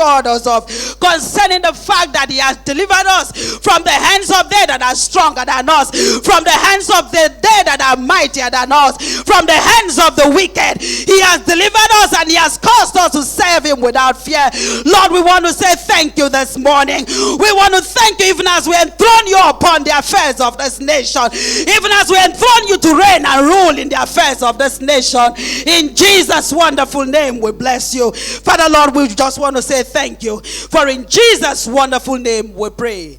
us of concerning the fact that he has delivered us from the hands of they that are stronger than us, from the hands of they that are mightier than us, from the hands of the wicked. He has delivered us and he has caused us to serve him without fear. Lord, we want to say thank you this morning. We want to thank you even as we enthrone you upon the affairs of this nation, even as we enthrone you to reign and rule in the affairs of this nation. In Jesus' wonderful name we bless you. Father, Lord, we just want to say thank you, for in Jesus' wonderful name we pray.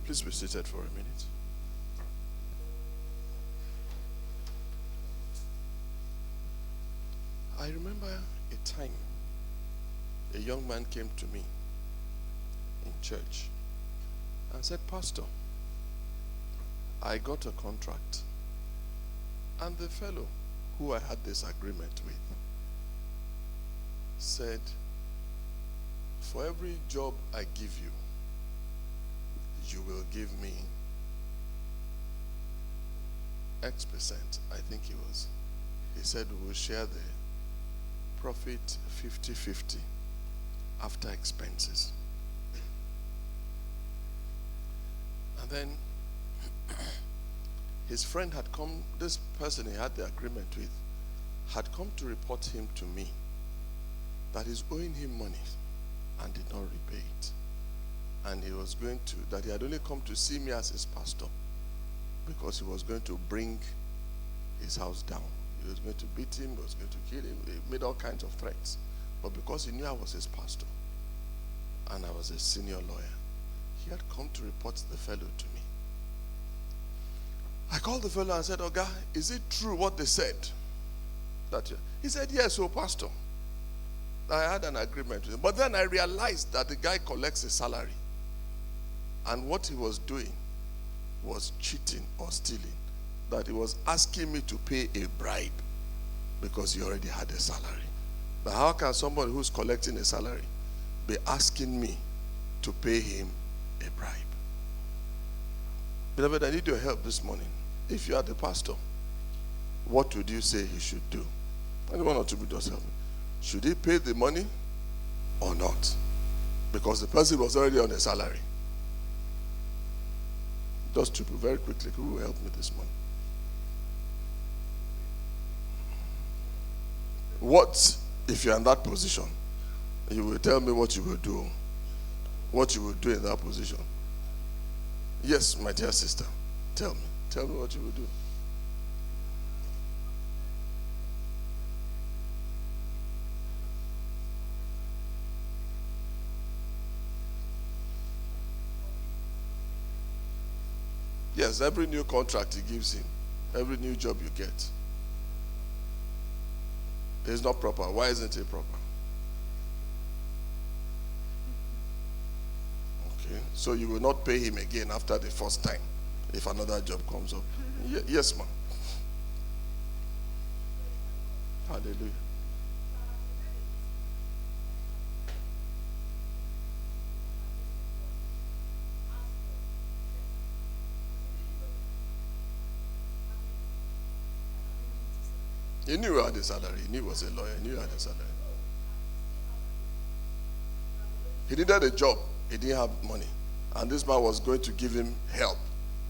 Please be seated for a minute. I remember a time a young man came to me in church and said, Pastor, I got a contract, and the fellow who I had this agreement with said, for every job I give you, you will give me X percent. I think he said we will share the profit 50-50 after expenses. And then his friend had come, this person he had the agreement with, had come to report him to me that he's owing him money and did not repay it. And he was going to, that he had only come to see me as his pastor because he was going to bring his house down. He was going to beat him, he was going to kill him. He made all kinds of threats. But because he knew I was his pastor and I was a senior lawyer, he had come to report the fellow to me. I called the fellow and said, Oga, is it true what they said? He said, yes, pastor. I had an agreement with him. But then I realized that the guy collects a salary. And what he was doing was cheating or stealing. That he was asking me to pay a bribe because he already had a salary. But how can somebody who's collecting a salary be asking me to pay him a bribe? Beloved, I need your help this morning. If you are the pastor, what would you say he should do? Anyone or two will just help me. Should he pay the money or not? Because the person was already on a salary. Just to very quickly, who will help me this morning? What if you're in that position? You will tell me what you will do. What you will do in that position. Yes, my dear sister. Tell me. Tell me what you will do. Yes, every new contract he gives him, every new job you get, is not proper. Why isn't it proper? Okay, so you will not pay him again after the first time if another job comes up. Yes, ma'am. Hallelujah. He knew he had a salary. He knew he was a lawyer. He knew he had a salary. He needed a job. He didn't have money. And this man was going to give him help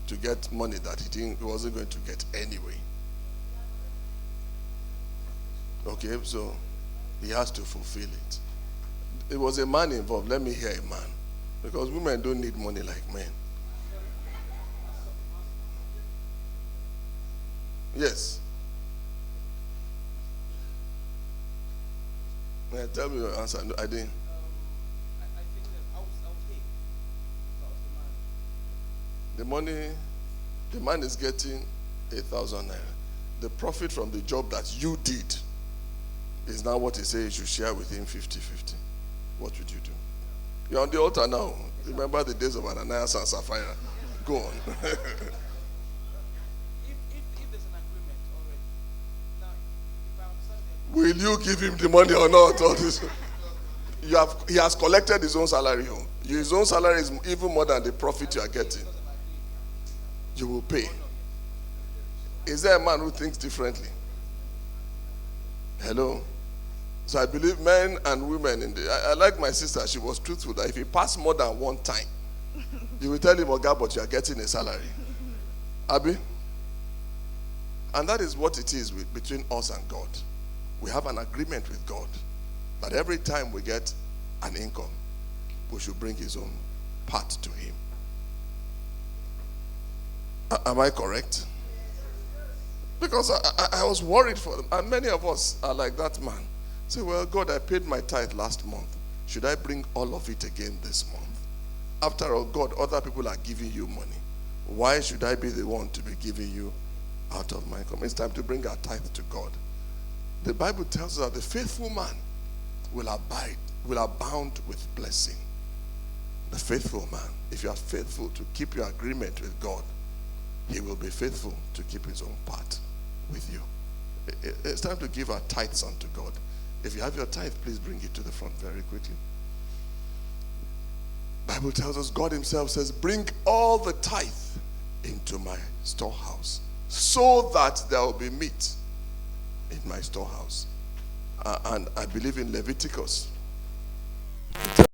to get money that he wasn't going to get anyway. Okay, so he has to fulfill it. It was a man involved. Let me hear a man. Because women don't need money like men. Yes. Tell me your answer. No, I didn't. I think that I'll pay. The man is getting 8,000 naira. The profit from the job that you did is now what he says you should share with him 50-50. What would you do? You're on the altar now. Remember the days of Ananias and Sapphira. Go on. If there's an agreement already, now if I understand the Will you give him the money or not? All this. He has collected his own salary home. His own salary is even more than the profit you are getting. You will pay. Is there a man who thinks differently? Hello? So I believe men and women I like my sister. She was truthful that if he passed more than one time, you will tell him, oh God, but you are getting a salary. Abi? And that is what it is between us and God. We have an agreement with God that every time we get an income, we should bring his own part to him. Am I correct? Because I was worried for them. And many of us are like that man. Say, well, God, I paid my tithe last month. Should I bring all of it again this month? After all, God, other people are giving you money. Why should I be the one to be giving you out of my income? It's time to bring our tithe to God. The Bible tells us that the faithful man will abound with blessing. The faithful man, if you are faithful to keep your agreement with God, he will be faithful to keep his own part with you. It's time to give our tithes unto God. If you have your tithe, please bring it to the front very quickly. Bible tells us, God himself says, bring all the tithe into my storehouse, so that there will be meat in my storehouse. And I believe in Leviticus. It